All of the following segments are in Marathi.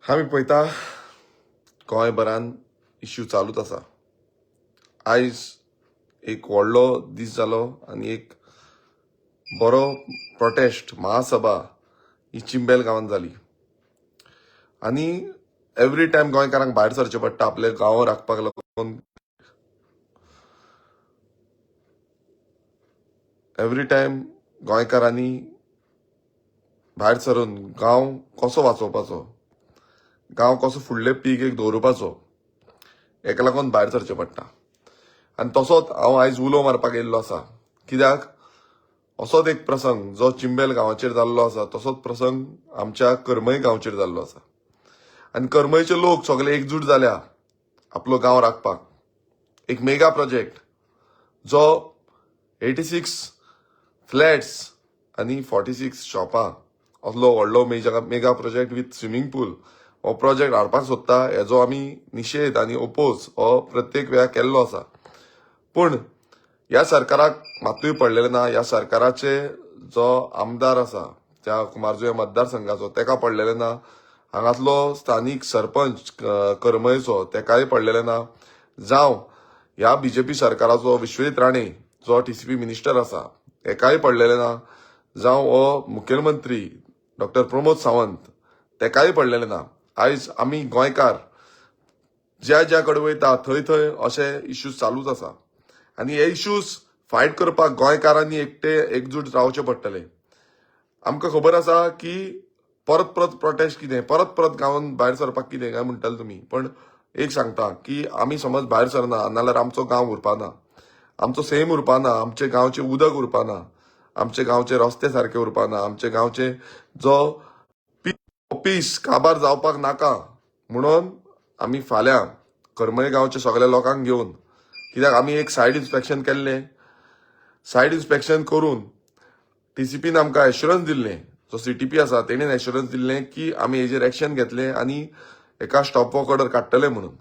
आमी पळयता गोंयभरान इश्यू चालूच आसा. आयज एक व्हडलो दीस जालो आनी एक बरो प्रोटेस्ट महासभा ही चिंबेल गांवांत जाली. आनी एवरी टायम गोंयकारांक भायर सरचें पडटा आपले गांव राखपाक लागून. एवरी टायम गोंयकारांनी भायर सरून गांव कसो वाचोवपाचो, गांव कसो फुडले पिळगेक दवरपाचो, हेका लागून भायर सरचें पडटा. आनी तसोच हांव आयज उलो मारपाक येयल्लो आसा. कित्याक असोच एक प्रसंग जो चिंबेल गांवाचेर जाल्लो आसा तसोच प्रसंग आमच्या करमय गांवचेर जाल्लो आसा. आनी करमयचे लोक सगळे एकजूट जाल्या आपलो गांव राखपाक. एक मेगा प्रोजेक्ट जो 86 फ्लॅट्स आनी 46 शॉपां असलो व्हडलो मेगा प्रोजेक्ट विथ स्विमींग पूल हो प्रोजेक्ट हाडपाक सोदता. हेजो आमी निशेध आनी ओपोज हो प्रत्येक वेळा केल्लो आसा. पूण ह्या सरकाराक मातूय पडलेले ना. ह्या सरकाराचे जो आमदार आसा त्या कुमारजुंवे मतदारसंघाचो तेका पडलेले ना. हांगातलो स्थानीक सरपंच करमयचो तेकाय पडलेले ना. जावं ह्या बीजेपी सरकाराचो विश्वजीत राणे जो TCP मिनिस्टर आसा हेकाय पडलेले ना. जावं हो मुखेलमंत्री डॉक्टर प्रमोद सावंत तेकाय पडलेले ना. आयज आमी गोंयकार ज्या ज्या कडे वयता थंय थंय अशे इश्यूज चालूच आसा. आनी हे इश्यूज फायट करपाक गोंयकारांनी एकजूट रावचे पडटले. आमकां खबर आसा की परत परत प्रोटेस्ट कितें, परत परत गांवांत भायर सरपाक कितें काय म्हणटाले तुमी. पण एक सांगता की आमी समज भायर सरना नाल्यार आमचो गांव उरपाना, आमचो सैम उरपाना, आमचे गांवचे उदक उरपाना, आमचे गांवचे रस्ते सारके उरपाना, आमचे गांवचे जो पीस काबार जावपाक नाका म्हणून आमी फाल्यां करमय गांवच्या सगळ्या लोकांक घेवन, कित्याक आमी एक सायड इन्स्पेक्शन केल्लें, सायड इन्स्पेक्शन करून TCPन आमकां एश्युरन्स दिल्लें, जो CTP आसा तेणेन एश्युरन्स दिल्लें की आमी हेजेर एक्शन घेतलें आनी एका स्टॉप वॉक ऑर्डर काडटले म्हणून.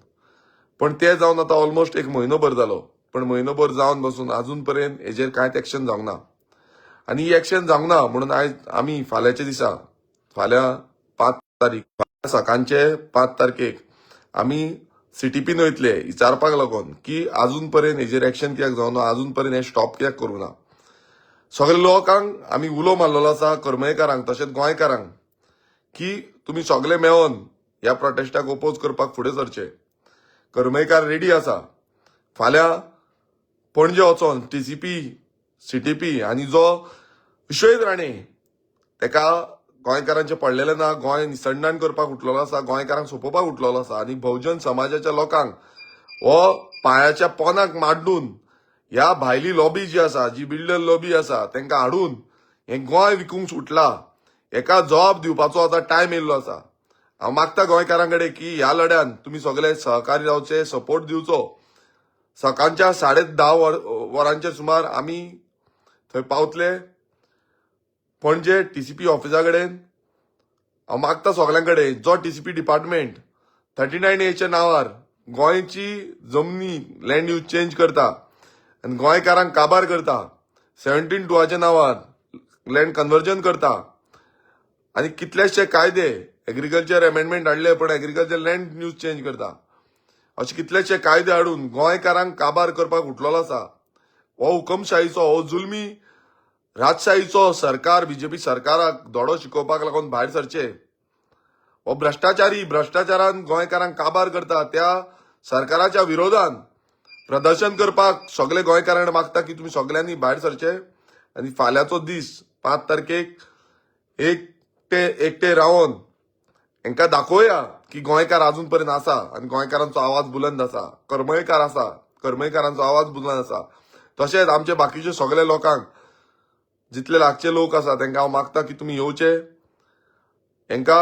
पण ते जावन आतां ऑलमोस्ट एक म्हयनोभर जालो. पण म्हयनोभर जावन बसून अजून पर्यंत हेजेर कांयच एक्शन जावंक ना. आनी ही एक्शन जावंक ना म्हणून आयज आमी फाल्यांच्या दिसा, फाल्यां 5 तारीख सकाळचे 5 तारखेक आमी CTPन वयतले विचारपाक लागून की अजून पर्यंत हेजेर एक्शन कित्याक जावना, अजून पर्यंत हे स्टॉप कित्याक करूं ना. सगळ्या लोकांक आमी उलो मारलेलो आसा, करमयकारांक तशेंच गोंयकारांक, की तुमी सगळे मेळोन ह्या प्रोटेस्टाक ओपोज करपाक फुडें सरचे. करमयकार रेडी आसा. फाल्यां पणजे वचोन TCP, CTP आनी जो विश्वजीत राणे तेका गोंयकारांचे पडलेले ना, गोंय निसंडाण करपाक उठलेलो आसा, गोंयकारांक सोंपोवपाक उठलेलो आसा. आनी बहुजन समाजाच्या लोकांक हो पांयाच्या पोंदाक माड्डून ह्या भायली लॉबी जी आसा, जी बिल्डर लॉबी आसा तेंका हाडून हे गोंय विकूंक सुटला. हेका जबाब दिवपाचो आतां टायम येयल्लो आसा. हांव मागता गोंयकारांकडे की ह्या लढ्यान तुमी सगळे सहकारी जावचे, सपोर्ट दिवचो. सकाळच्या 10:30 वरांचेर सुमार आमी थंय पावतले पणजे TCP ऑफिसा कडेन. हांव मागता सगळ्यांकडे जो TCP डिपार्टमेंट 39A नांवार गोंयची जमनी लँड यूज चेंज करता आनी गोंयकारांक काबार करता, 17(2) नांवार लँड कन्वर्जन करता आनी कितलेशे कायदे एग्रीकल्चर अमेंडमेंट हाडले पण एग्रीकल्चर लँड यूज चेंज करता. अशे कितलेशे कायदे हाडून गोंयकारांक काबार करपाक उठलेलो आसा. हो हुकमशाहीचो, हो जुलमी राजशाहीचो सरकार BJP सरकाराक धडो शिकोवपाक लागून भायर सरचे. हो भ्रष्टाचारान गोंयकारांक काबार करता. त्या सरकाराच्या विरोधान प्रदर्शन करपाक सगळे गोंयकारांक मागता की तुमी सगळ्यांनी भायर सरचे आनी फाल्यांचो दीस 5 तारखेक एकटे रावन हेंका दाखोवया की गोंयकार अजून पर्यंत आसा आनी गोंयकारांचो आवाज बुलंद आसा. करमयकार आसा, करमयकारांचो आवाज बुलंद आसा. तशेंच आमचे बाकीचे सगळे लोकांक, जितले लागचे लोक आसा तेंका हांव मागता की तुमी येवचे. हेंका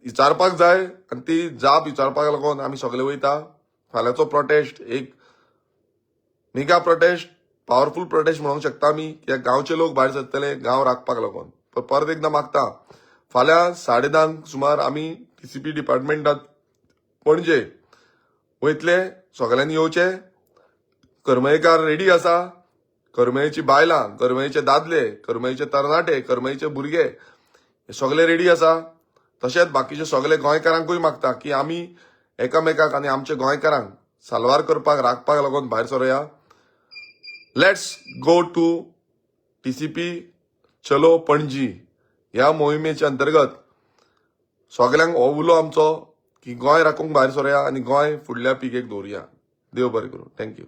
विचारपाक जाय आनी ती जाप विचारपाक लागून आमी सगळे वयता. फाल्यांचो प्रोटेस्ट एक मेगा प्रोटेस्ट, पॉवरफुल प्रोटेस्ट म्हणूंक शकता आमी, कित्याक गांवचे लोक भायर सरतले गांव राखपाक लागून. परत एकदां मागता फाल्यां 10:30 सुमार आमी TCP डिपार्टमेंटात पणजे वयतले. सगळ्यांनी येवचे. करमयकार रेडी आसा. करमयची बायलां, करमयचे दादले, करमयचे तरणाटे, करमयचे भुरगे हे सगळे रेडी आसा. तशेंच बाकीचे सगळे गोंयकारांकूय मागता की आमी एकामेकाक आनी आमच्या गोंयकारांक साल्वार करपाक राखपाक लागून भायर सरूया. लेट्स गो टू TCP चलो पणजी ह्या मोहिमेच्या अंतर्गत सगळ्यांक हो उलो आमचो की गोंय राखूंक भायर सरूया आनी गोंय फुडल्या पिकेक दवरुया. देव बरें करूं. थँक्यू.